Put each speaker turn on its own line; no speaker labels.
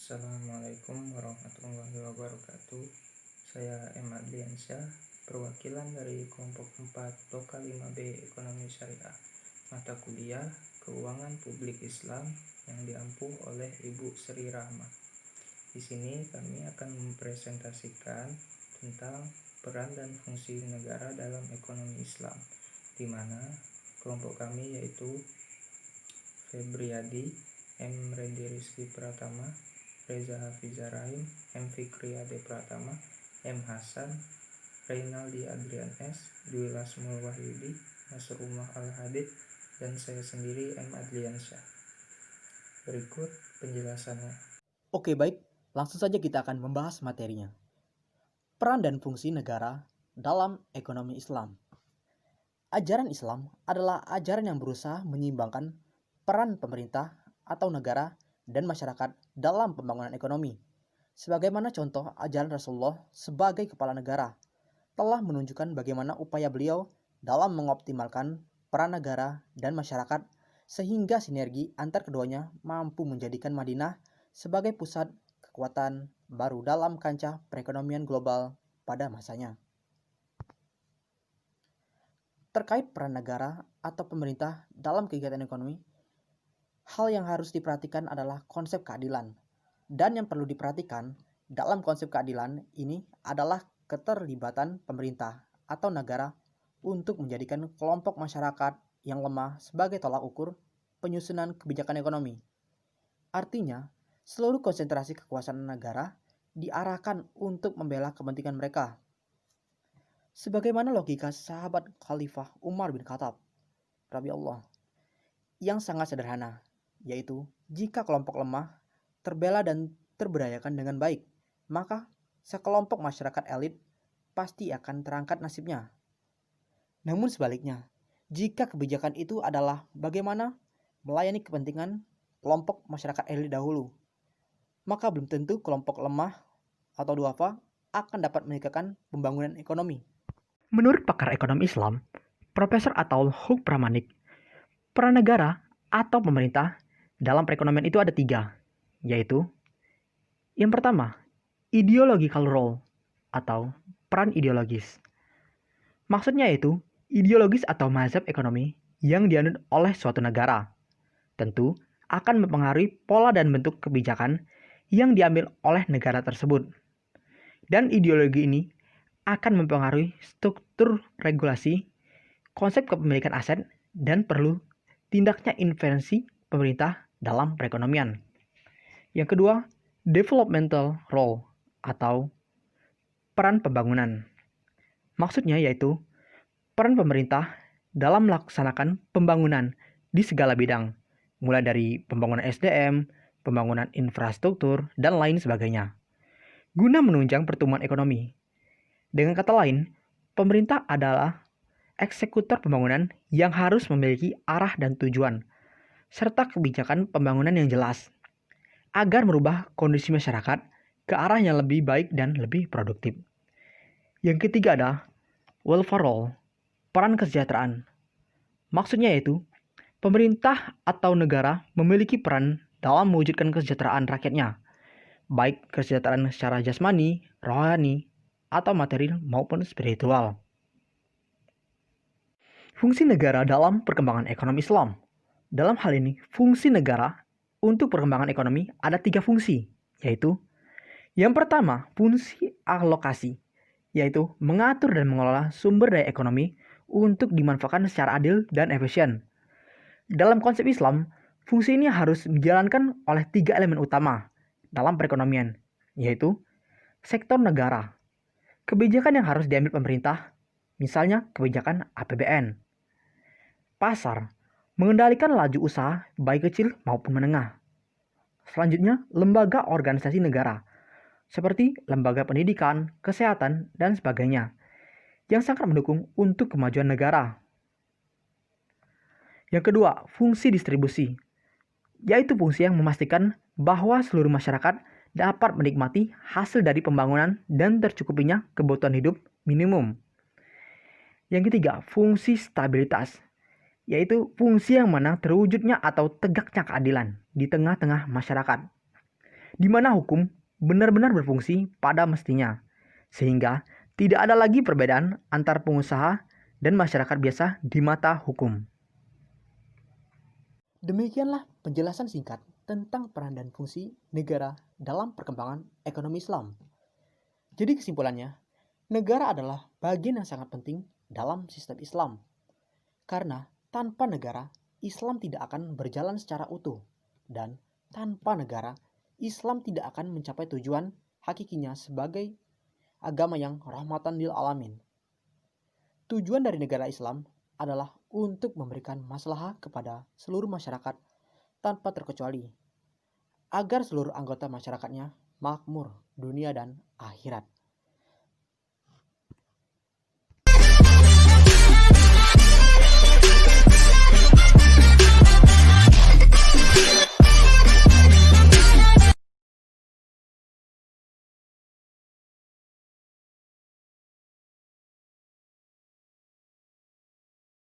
Assalamualaikum warahmatullahi wabarakatuh. Saya M. Adliansyah, perwakilan dari kelompok 4 Lokal 5B Ekonomi Syariah, mata kuliah Keuangan Publik Islam yang diampu oleh Ibu Sri Rahmah. Di sini kami akan mempresentasikan tentang peran dan fungsi negara dalam ekonomi Islam, di mana kelompok kami yaitu Febriadi, M. Rendi Rizky Pratama, Reza Hafiza Rahim, M. Fikri Ade Pratama, M. Hasan, Reynaldi Adrian S., Dwi Lasmul Wahyudi, Nasrullah Al-Hadid, dan saya sendiri M. Adliansyah. Berikut penjelasannya.
Oke, baik. Langsung saja kita akan membahas materinya. Peran dan fungsi negara dalam ekonomi Islam. Ajaran Islam adalah ajaran yang berusaha menyeimbangkan peran pemerintah atau negara dan masyarakat dalam pembangunan ekonomi. Sebagaimana contoh ajaran Rasulullah sebagai kepala negara telah menunjukkan bagaimana upaya beliau dalam mengoptimalkan peran negara dan masyarakat sehingga sinergi antar keduanya mampu menjadikan Madinah sebagai pusat kekuatan baru dalam kancah perekonomian global pada masanya. Terkait peran negara atau pemerintah dalam kegiatan ekonomi, hal yang harus diperhatikan adalah konsep keadilan. Dan yang perlu diperhatikan dalam konsep keadilan ini adalah keterlibatan pemerintah atau negara untuk menjadikan kelompok masyarakat yang lemah sebagai tolak ukur penyusunan kebijakan ekonomi. Artinya, seluruh konsentrasi kekuasaan negara diarahkan untuk membela kepentingan mereka. Sebagaimana logika sahabat Khalifah Umar bin Khattab, radhiyallahu, yang sangat sederhana, yaitu jika kelompok lemah terbela dan terberdayakan dengan baik, maka sekelompok masyarakat elit pasti akan terangkat nasibnya. Namun sebaliknya, jika kebijakan itu adalah bagaimana melayani kepentingan kelompok masyarakat elit dahulu, maka belum tentu kelompok lemah atau duafa akan dapat meningkatkan pembangunan ekonomi. Menurut pakar ekonomi Islam, Profesor Ataul Huk Pramanik, peran negara atau pemerintah dalam perekonomian itu ada 3, yaitu yang pertama, ideological role atau peran ideologis. Maksudnya yaitu ideologis atau mazhab ekonomi yang dianut oleh suatu negara. Tentu akan mempengaruhi pola dan bentuk kebijakan yang diambil oleh negara tersebut. Dan ideologi ini akan mempengaruhi struktur regulasi, konsep kepemilikan aset, dan perlu tindaknya intervensi pemerintah dalam perekonomian. Yang kedua, developmental role atau peran pembangunan. Maksudnya yaitu peran pemerintah dalam melaksanakan pembangunan di segala bidang, mulai dari pembangunan SDM, pembangunan infrastruktur, dan lain sebagainya, guna menunjang pertumbuhan ekonomi. Dengan kata lain, pemerintah adalah eksekutor pembangunan yang harus memiliki arah dan tujuan, serta kebijakan pembangunan yang jelas, agar merubah kondisi masyarakat ke arah yang lebih baik dan lebih produktif. Yang ketiga adalah welfare role, peran kesejahteraan. Maksudnya yaitu, pemerintah atau negara memiliki peran dalam mewujudkan kesejahteraan rakyatnya, baik kesejahteraan secara jasmani, rohani, atau material maupun spiritual. Fungsi negara dalam perkembangan ekonomi Islam. Dalam hal ini, fungsi negara untuk perkembangan ekonomi ada 3 fungsi, yaitu yang pertama, fungsi alokasi, yaitu mengatur dan mengelola sumber daya ekonomi untuk dimanfaatkan secara adil dan efisien. Dalam konsep Islam, fungsi ini harus dijalankan oleh 3 elemen utama dalam perekonomian, yaitu sektor negara, kebijakan yang harus diambil pemerintah, misalnya kebijakan APBN, pasar, mengendalikan laju usaha baik kecil maupun menengah. Selanjutnya, lembaga organisasi negara, seperti lembaga pendidikan, kesehatan, dan sebagainya, yang sangat mendukung untuk kemajuan negara. Yang kedua, fungsi distribusi, yaitu fungsi yang memastikan bahwa seluruh masyarakat dapat menikmati hasil dari pembangunan dan tercukupinya kebutuhan hidup minimum. Yang ketiga, fungsi stabilitas, yaitu fungsi yang mana terwujudnya atau tegaknya keadilan di tengah-tengah masyarakat. di mana hukum benar-benar berfungsi pada mestinya, sehingga tidak ada lagi perbedaan antar pengusaha dan masyarakat biasa di mata hukum. Demikianlah penjelasan singkat tentang peran dan fungsi negara dalam perkembangan ekonomi Islam. Jadi kesimpulannya, negara adalah bagian yang sangat penting dalam sistem Islam. Karena tanpa negara, Islam tidak akan berjalan secara utuh. Dan tanpa negara, Islam tidak akan mencapai tujuan hakikinya sebagai agama yang rahmatan lil alamin. Tujuan dari negara Islam adalah untuk memberikan maslahah kepada seluruh masyarakat tanpa terkecuali, agar seluruh anggota masyarakatnya makmur dunia dan akhirat.